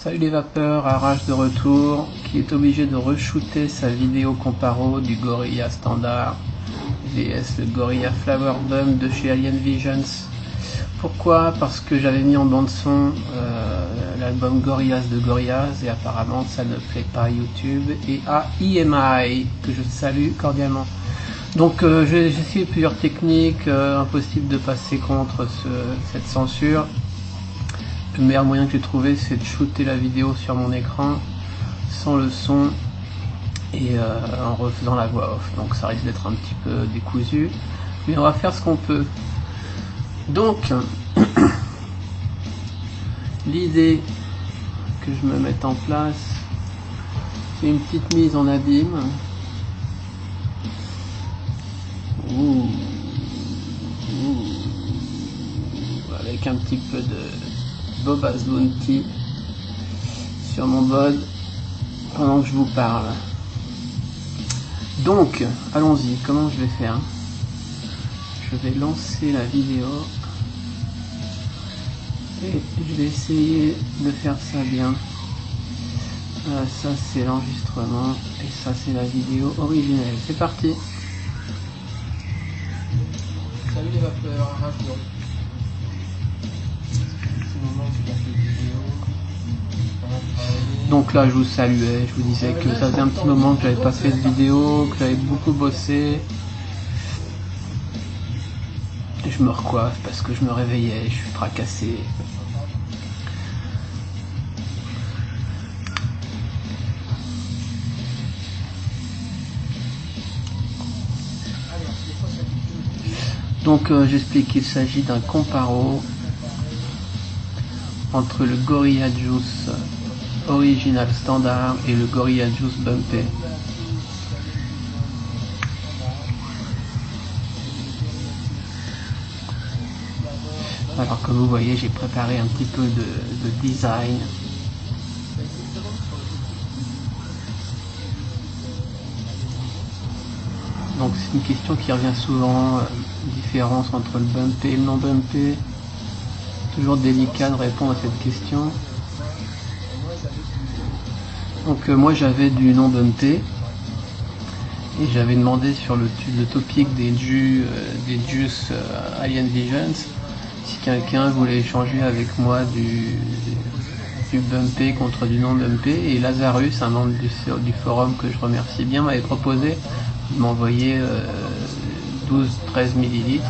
Salut les vapeurs, Arrache de retour, qui est obligé de re-shooter sa vidéo comparo du Gorilla Standard vs le Gorilla Flower Bump de chez Alien Visions. Pourquoi? Parce que j'avais mis en bande son l'album Gorillaz de Gorillaz et apparemment ça ne plaît pas à YouTube et à EMI, que je salue cordialement. Donc j'ai essayé plusieurs techniques, impossible de passer contre cette censure. Le meilleur moyen que j'ai trouvé, c'est de shooter la vidéo sur mon écran sans le son et en refaisant la voix off. Donc ça risque d'être un petit peu décousu, mais on va faire ce qu'on peut. Donc l'idée que je me mette en place, c'est une petite mise en abîme. Avec un petit peu de Bob's Bounty sur mon bod pendant que je vous parle. Donc allons-y, comment je vais faire? Je vais lancer la vidéo et je vais essayer de faire ça bien. Ça c'est l'enregistrement et ça c'est la vidéo originelle. C'est parti. Salut les vapeurs, radio. Donc là je vous saluais, je vous disais que ça faisait un petit moment que j'avais pas fait de vidéo, que j'avais beaucoup bossé. Et je me recoiffe parce que je me réveillais, je suis fracassé. Donc j'explique qu'il s'agit d'un comparo entre le Gorilla Juice Original Standard et le Gorilla Juice Bumpé. Alors comme vous voyez, j'ai préparé un petit peu de design. Donc c'est une question qui revient souvent, différence entre le bumpé et le non bumpé. Toujours délicat de répondre à cette question. Donc moi j'avais du non bumpé et j'avais demandé sur le topic des Juice Alien Visions si quelqu'un voulait échanger avec moi du bumpé contre du non bumpé, et Lazarus, un membre du forum que je remercie bien, m'avait proposé de m'envoyer 12-13 millilitres.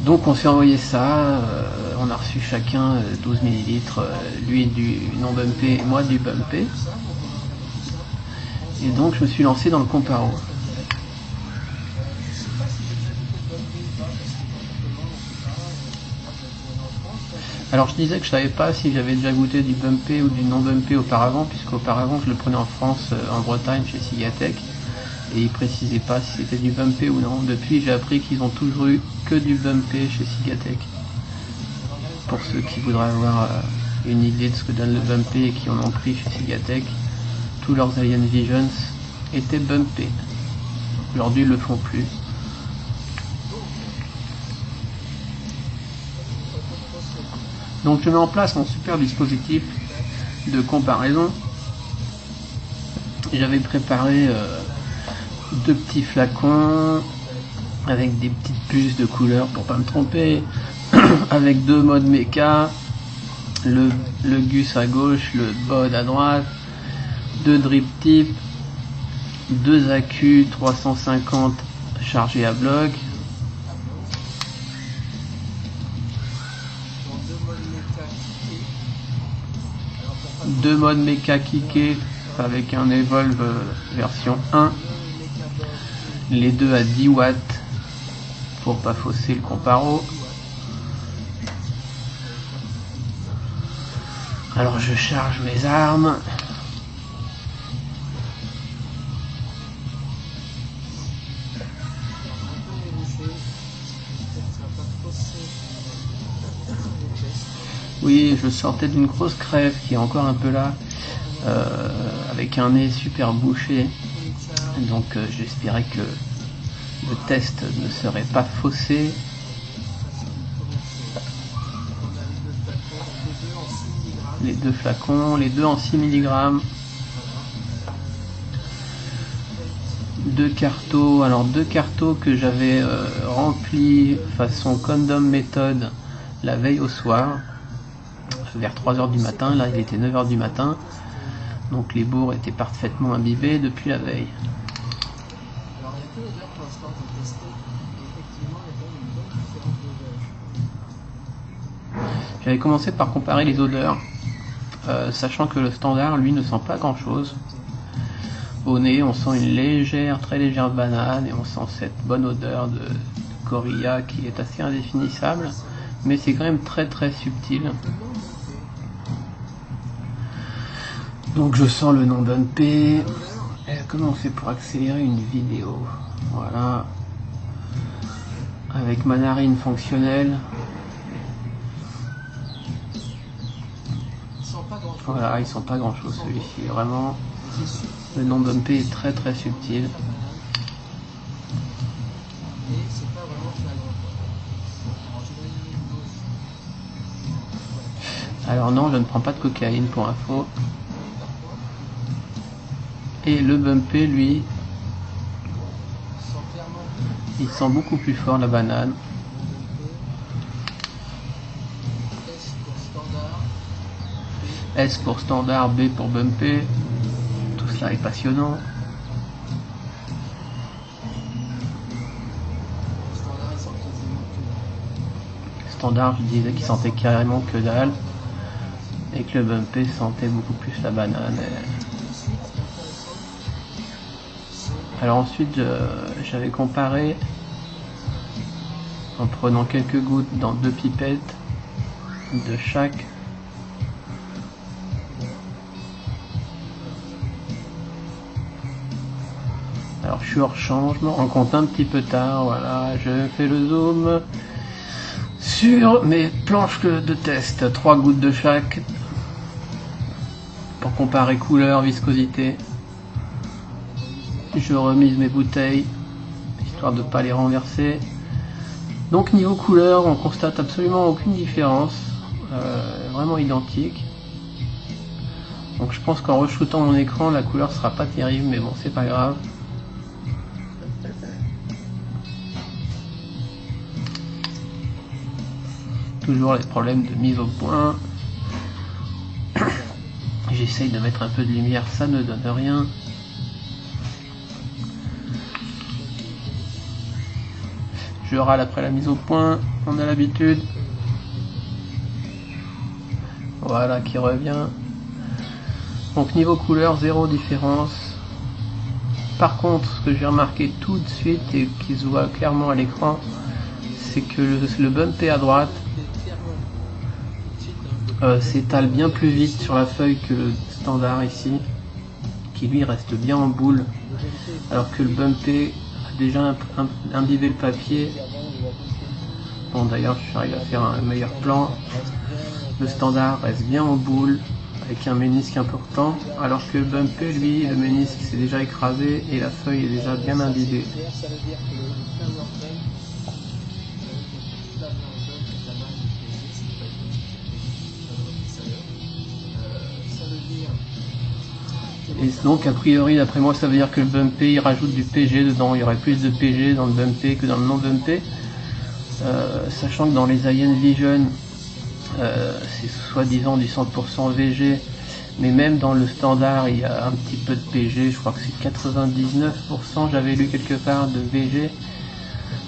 Donc on s'est envoyé ça, on a reçu chacun 12 millilitres, lui du non bumpé et moi du bumpé. Et donc je me suis lancé dans le comparo. Alors je disais que je savais pas si j'avais déjà goûté du bumpé ou du non bumpé auparavant, puisqu'auparavant je le prenais en France, en Bretagne, chez Cigatec, et ils précisaient pas si c'était du bumpé ou non. Depuis j'ai appris qu'ils ont toujours eu que du bumpé chez Cigatec. Pour ceux qui voudraient avoir une idée de ce que donne le bumpé et qui en ont pris chez Cigatec, tous leurs Alien Visions étaient bumpés. Aujourd'hui ils le font plus. Donc je mets en place mon super dispositif de comparaison. J'avais préparé deux petits flacons avec des petites puces de couleurs pour pas me tromper, avec deux modes méca, le Gus à gauche, le bod à droite, deux drip tips, deux accus 350 chargés à bloc, deux modes méca kické avec un Evolve version 1, les deux à 10 watts pour pas fausser le comparo. Alors je charge mes armes. Oui, je sortais d'une grosse crève qui est encore un peu là, avec un nez super bouché, donc j'espérais que le test ne serait pas faussé. les deux flacons, les deux en 6 mg. Deux cartos, alors deux cartos que j'avais remplis façon condom méthode la veille au soir, vers 3 h du matin, là il était 9 h du matin, donc les bourres étaient parfaitement imbibés depuis la veille. J'avais commencé par comparer les odeurs, sachant que le standard lui ne sent pas grand chose. Au nez on sent une très légère banane et on sent cette bonne odeur de Gorilla qui est assez indéfinissable, mais c'est quand même très subtil. Donc je sens le non bumpé. Comment on fait pour accélérer une vidéo? Voilà, avec ma narine fonctionnelle. Voilà, il sent pas grand chose celui-ci, vraiment. Le non bumpé est très subtil. Alors non, je ne prends pas de cocaïne pour info. Et le bumpé, lui, il sent beaucoup plus fort la banane. S pour standard, B pour bumpé. Tout cela est passionnant. Standard, je disais qu'il sentait carrément que dalle. Et que le bumpé sentait beaucoup plus la banane. Alors ensuite, j'avais comparé en prenant quelques gouttes dans 2 pipettes de chaque. Alors je suis hors champ, je me rends compte un petit peu tard, voilà, je fais le zoom sur mes planches de test, 3 gouttes de chaque pour comparer couleur, viscosité. Je remise mes bouteilles histoire de ne pas les renverser. Donc niveau couleur, on constate absolument aucune différence, vraiment identique. Donc je pense qu'en re-shootant mon écran, la couleur sera pas terrible, mais bon, c'est pas grave. Toujours les problèmes de mise au point. J'essaye de mettre un peu de lumière, ça ne donne rien. Je râle après la mise au point, on a l'habitude. Voilà qui revient. Donc niveau couleur, zéro différence. Par contre, ce que j'ai remarqué tout de suite et qui se voit clairement à l'écran, c'est que le bumpé à droite s'étale bien plus vite sur la feuille que le standard ici, qui lui reste bien en boule, alors que le bumpé a déjà imbibé le papier. Bon, d'ailleurs j'arrive à faire un meilleur plan. Le standard reste bien en boule avec un ménisque important, alors que le bumpé, lui, le ménisque s'est déjà écrasé et la feuille est déjà bien imbibée. Et donc a priori, d'après moi, ça veut dire que le bumpé il rajoute du PG dedans, il y aurait plus de PG dans le bumpé que dans le non bumpé, sachant que dans les Alien Vision c'est soi-disant du 100% VG, mais même dans le standard il y a un petit peu de PG, je crois que c'est 99%, j'avais lu quelque part, de VG.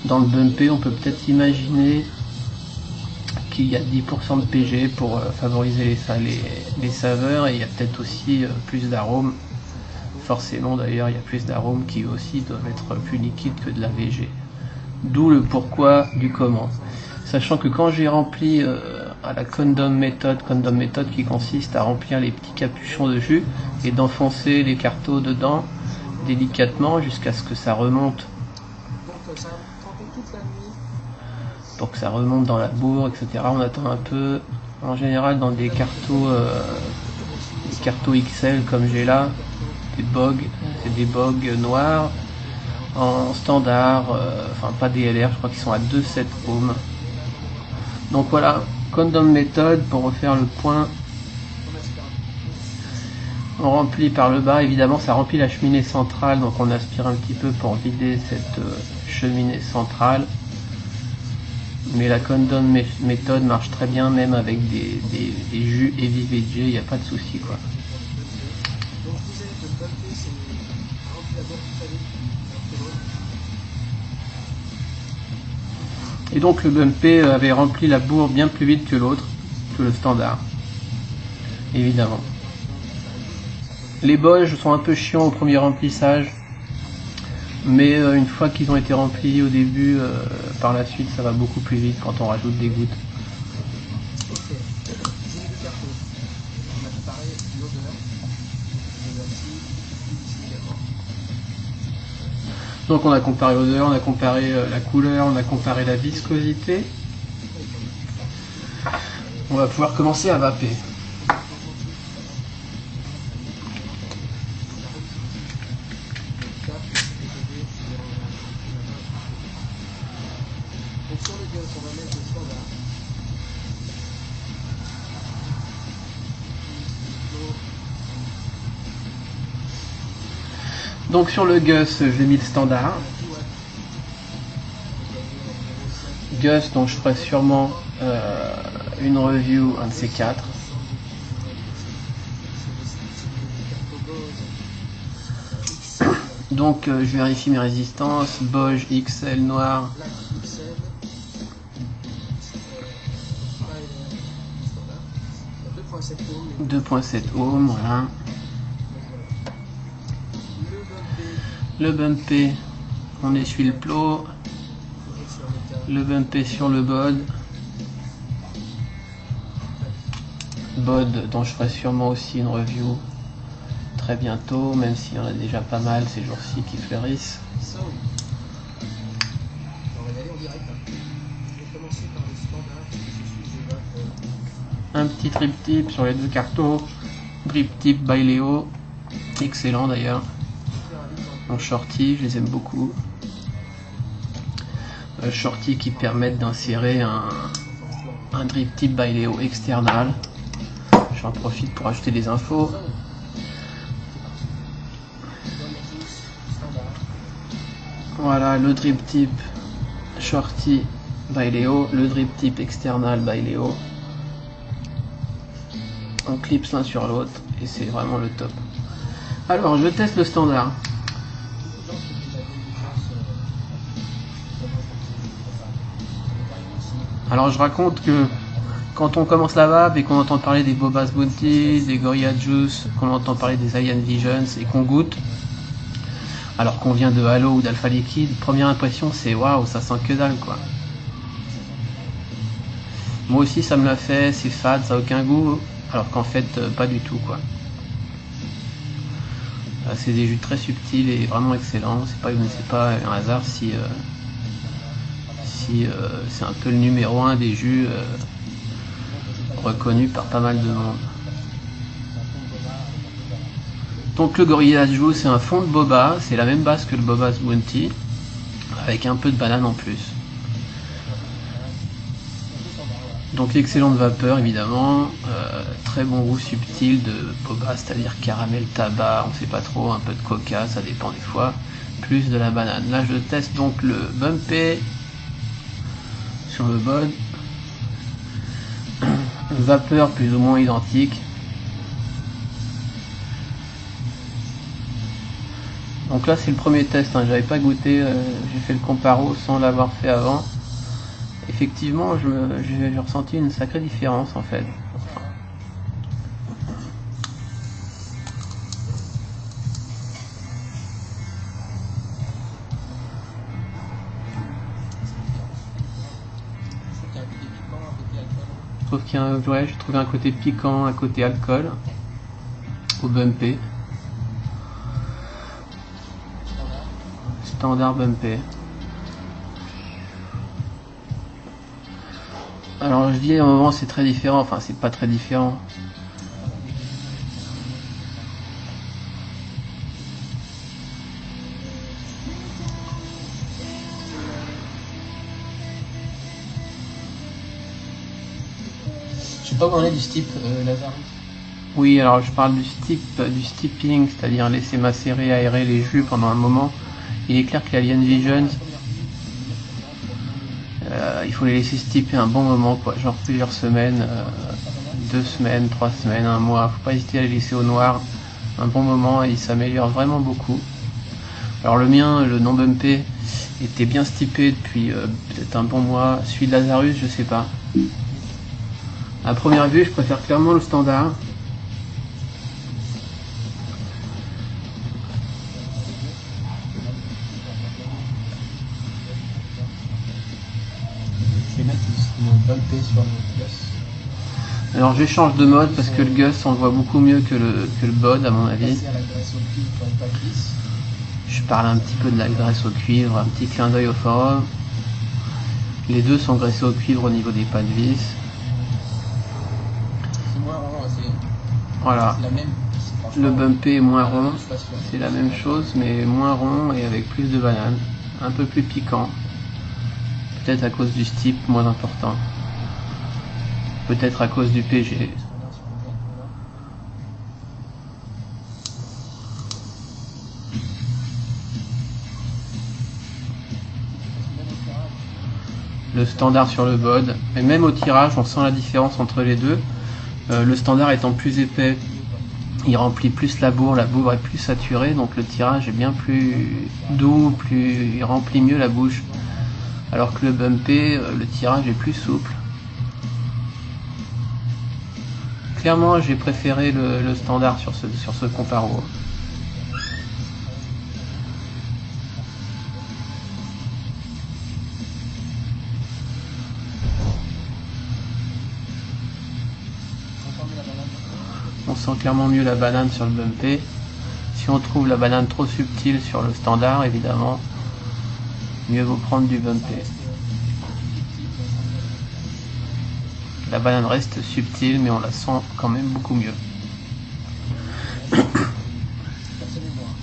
Dans le bumpé on peut peut-être imaginer qu'il y a 10% de PG pour favoriser les saveurs, et il y a peut-être aussi plus d'arômes. Forcément d'ailleurs il y a plus d'arômes qui aussi doivent être plus liquides que de la VG. D'où le pourquoi du comment. Sachant que quand j'ai rempli à la condom méthode qui consiste à remplir les petits capuchons de jus et d'enfoncer les cartos dedans délicatement jusqu'à ce que ça remonte, pour que ça remonte dans la bourre, etc. On attend un peu. En général dans des cartos XL comme j'ai là, des bogs, c'est des bogs noirs en standard, enfin pas DLR, je crois qu'ils sont à 2,7 ohms. Donc voilà, condom méthode, pour refaire le point, On remplit par le bas, évidemment ça remplit la cheminée centrale, donc on aspire un petit peu pour vider cette cheminée centrale. Mais la Condon méthode marche très bien, même avec des jus heavy VG, il n'y a pas de souci quoi. Et donc le bumpé avait rempli la bourre bien plus vite que l'autre, que le standard, évidemment. Les Bosch sont un peu chiants au premier remplissage, mais une fois qu'ils ont été remplis au début, par la suite ça va beaucoup plus vite quand on rajoute des gouttes. Donc on a comparé l'odeur, on a comparé la couleur, on a comparé la viscosité. On va pouvoir commencer à vaper. Donc sur le Gus, j'ai mis le standard. Gus, dont je ferai sûrement une review, un de ces quatre. Donc je vérifie mes résistances. Bosch XL noir. 2.7 ohms, voilà. Le bumpé, on essuie le plot. Le bumpé sur le bod. Bod dont je ferai sûrement aussi une review très bientôt, même s'il y en a déjà pas mal ces jours-ci qui fleurissent. Un petit drip tip sur les deux cartons. Drip tip by Léo, excellent d'ailleurs. En shorty, je les aime beaucoup. Shorty qui permettent d'insérer un drip tip by Léo external. J'en profite pour ajouter des infos. Voilà le drip tip shorty by Léo, le drip tip external by Léo. On clipse l'un sur l'autre et c'est vraiment le top. Alors je teste le standard. Alors je raconte que quand on commence la vape et qu'on entend parler des Bobas Bounty, des Gorilla Juice, qu'on entend parler des Alien Visions et qu'on goûte, alors qu'on vient de Halo ou d'Alpha Liquid, première impression c'est waouh, ça sent que dalle quoi. Moi aussi ça me l'a fait, c'est fade, ça n'a aucun goût, alors qu'en fait pas du tout quoi. C'est des jus très subtils et vraiment excellents, c'est pas un hasard si c'est un peu le numéro 1 des jus reconnus par pas mal de monde. Donc le Gorilla Juice c'est un fond de boba, c'est la même base que le Bobas Bounty, avec un peu de banane en plus. Donc excellente vapeur évidemment, très bon goût subtil de boba, c'est-à-dire caramel, tabac, on sait pas trop, un peu de coca, ça dépend des fois, plus de la banane. Là je teste donc le bumpé sur le bod, vapeur plus ou moins identique. Donc là c'est le premier test, hein. J'avais pas goûté, j'ai fait le comparo sans l'avoir fait avant. Effectivement j'ai ressenti une sacrée différence en fait. Je trouve qu'il y a j'ai trouvé un côté piquant, un côté alcool au bumpé. Standard bumpé. Alors je dis à un moment c'est très différent, enfin c'est pas très différent. Je sais pas où on est du type Lazare. Oui, alors je parle du steeping, c'est-à-dire laisser macérer, aérer les jus pendant un moment. Il est clair que les Alien Visions, il faut les laisser steeper un bon moment, quoi, genre plusieurs semaines, 2 semaines, 3 semaines, un mois. Faut pas hésiter à les laisser au noir un bon moment et ils s'améliorent vraiment beaucoup. Alors le mien, le non bumpé, était bien steepé depuis peut-être un bon mois. Celui de Lazarus, je sais pas. À première vue, je préfère clairement le standard. Je vais mettre le bumpé sur le Gus. Alors j'échange de mode parce que le Gus on le voit beaucoup mieux que le bod à mon avis. Je parle un petit peu de la graisse au cuivre, un petit clin d'œil au forum. Les deux sont graissés au cuivre au niveau des pas de vis. C'est moins rond, voilà. C'est la même. Le bumpé est moins rond, c'est la même chose mais moins rond et avec plus de banane, un peu plus piquant. Peut-être à cause du steep moins important. Peut-être à cause du PG. Le standard sur le bod, et même au tirage on sent la différence entre les deux. Le standard étant plus épais, il remplit plus la bourre est plus saturée, donc le tirage est bien plus doux, il remplit mieux la bouche. Alors que le bumpé, le tirage est plus souple. Clairement, j'ai préféré le standard sur ce comparo. On sent clairement mieux la banane sur le bumpé. Si on trouve la banane trop subtile sur le standard, évidemment, mieux vaut prendre du bumpé. La banane reste subtile, mais on la sent quand même beaucoup mieux.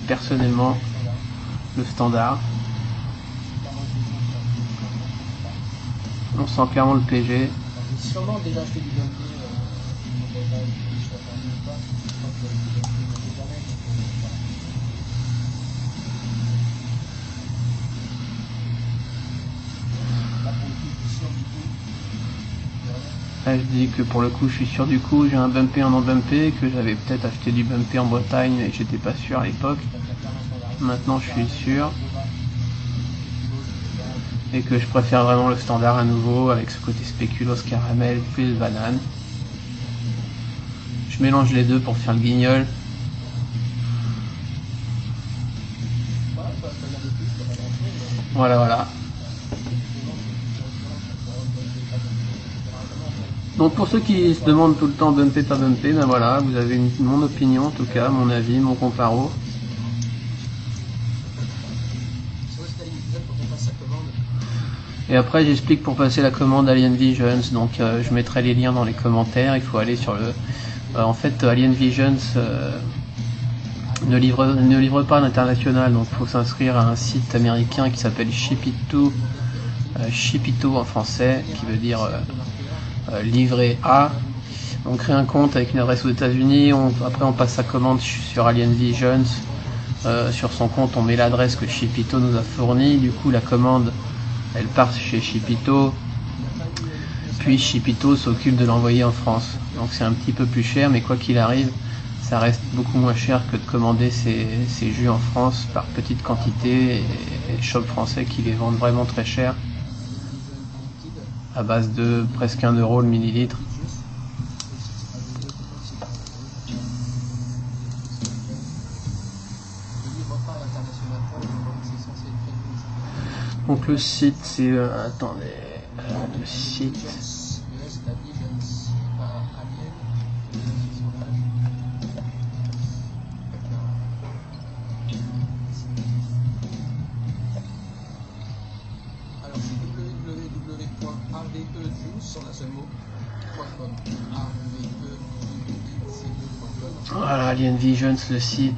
Personnellement, le standard. On sent clairement le PG. Sûrement déjà acheté du bumpé. Là, je dis que pour le coup, je suis sûr du coup. J'ai un bumpé en non bumpé, que j'avais peut-être acheté du bumpé en Bretagne, mais que j'étais pas sûr à l'époque. Maintenant, je suis sûr. Et que je préfère vraiment le standard à nouveau, avec ce côté spéculoos caramel plus banane. Je mélange les deux pour faire le guignol. Voilà. Donc pour ceux qui se demandent tout le temps bumpé, pas bumpé, ben voilà, vous avez mon opinion en tout cas, mon avis, mon comparo. Et après j'explique pour passer la commande Alien Visions, donc je mettrai les liens dans les commentaires, il faut aller sur le... en fait Alien Visions ne livre pas à l'international, donc il faut s'inscrire à un site américain qui s'appelle Shipito, Shipito en français, qui veut dire livrer à. On crée un compte avec une adresse aux États-Unis, après on passe sa commande sur Alien Visions, sur son compte on met l'adresse que Shipito nous a fournie, du coup la commande elle part chez Shipito, puis Shipito s'occupe de l'envoyer en France. Donc c'est un petit peu plus cher, mais quoi qu'il arrive, ça reste beaucoup moins cher que de commander ces jus en France par petite quantité, et les shops français qui les vendent vraiment très cher, à base de presque 1 € le millilitre. Donc le site c'est attendez, le site voilà, Alien Visions, le site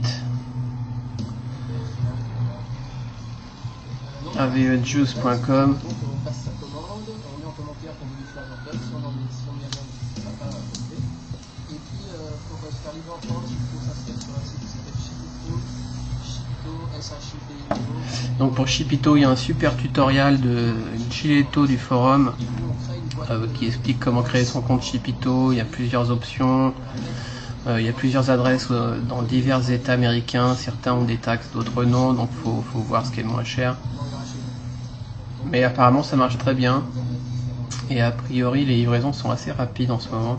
avejuice.com. arriver en France, il faut s'inscrire sur un site qui s'appelle Chipito, S-H-I-P-I-O. Donc pour Chipito, il y a un super tutoriel de Giletto du forum qui explique comment créer son compte Chipito. Il y a plusieurs options, il y a plusieurs adresses dans divers états américains. Certains ont des taxes, d'autres non, donc faut voir ce qui est le moins cher. Mais apparemment ça marche très bien. Et a priori les livraisons sont assez rapides en ce moment,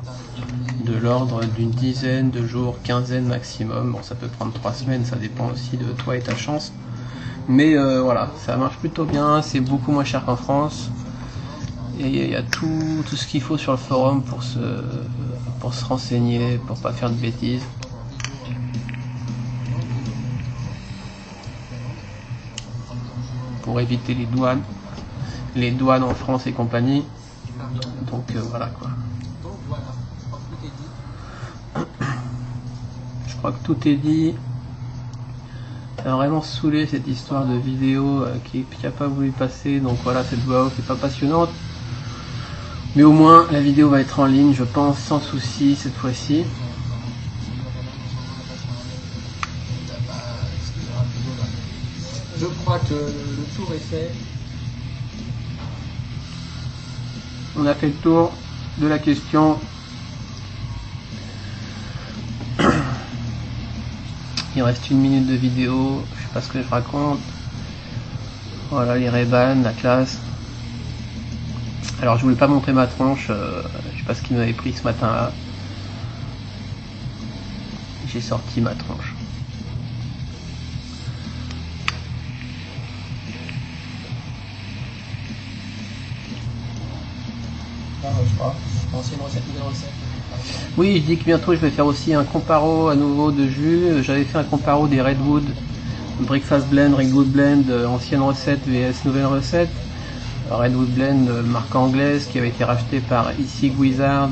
de l'ordre d'une dizaine de jours, quinzaine maximum. Bon, ça peut prendre 3 semaines, ça dépend aussi de toi et ta chance. Mais voilà, ça marche plutôt bien, c'est beaucoup moins cher qu'en France. Et il y a tout ce qu'il faut sur le forum pour se renseigner, pour pas faire de bêtises. Pour éviter les douanes en France et compagnie. Donc voilà quoi. Je crois que tout est dit. Ça a vraiment saoulé cette histoire de vidéo qui n'a pas voulu passer. Donc voilà, cette voix off n'est pas passionnante. Mais au moins la vidéo va être en ligne, je pense, sans souci cette fois-ci. Je crois que le tour est fait. On a fait le tour de la question. Il reste 1 minute de vidéo, je sais pas ce que je raconte. Voilà les Ray-Ban, la classe. Alors je voulais pas montrer ma tronche, je sais pas ce qui m'avait pris ce matin là. J'ai sorti ma tronche. Je crois. Ancienne recette, nouvelle recette. Oui, je dis que bientôt je vais faire aussi un comparo à nouveau de jus. J'avais fait un comparo des Redwood, Breakfast Blend, Redwood Blend, ancienne recette vs nouvelle recette. Redwood Blend, marque anglaise qui avait été rachetée par Isig Wizard.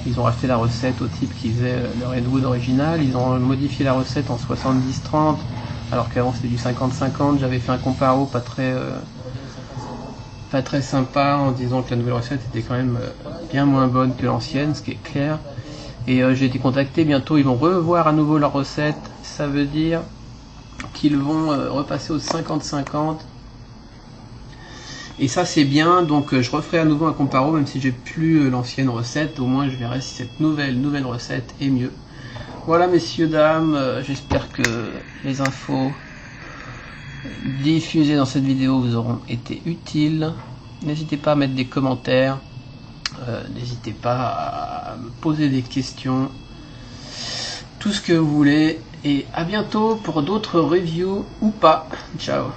Ils ont racheté la recette au type qui faisait le Redwood original. Ils ont modifié la recette en 70-30, alors qu'avant c'était du 50-50. J'avais fait un comparo pas très sympa en disant que la nouvelle recette était quand même bien moins bonne que l'ancienne, ce qui est clair. Et j'ai été contacté, bientôt ils vont revoir à nouveau leur recette. Ça veut dire qu'ils vont repasser au 50-50. Et ça c'est bien, donc je referai à nouveau un comparo, même si j'ai plus l'ancienne recette, au moins je verrai si cette nouvelle recette est mieux. Voilà messieurs, dames, j'espère que les infos diffusées dans cette vidéo vous auront été utiles. N'hésitez pas à mettre des commentaires, n'hésitez pas à me poser des questions, tout ce que vous voulez, et à bientôt pour d'autres reviews ou pas. Ciao.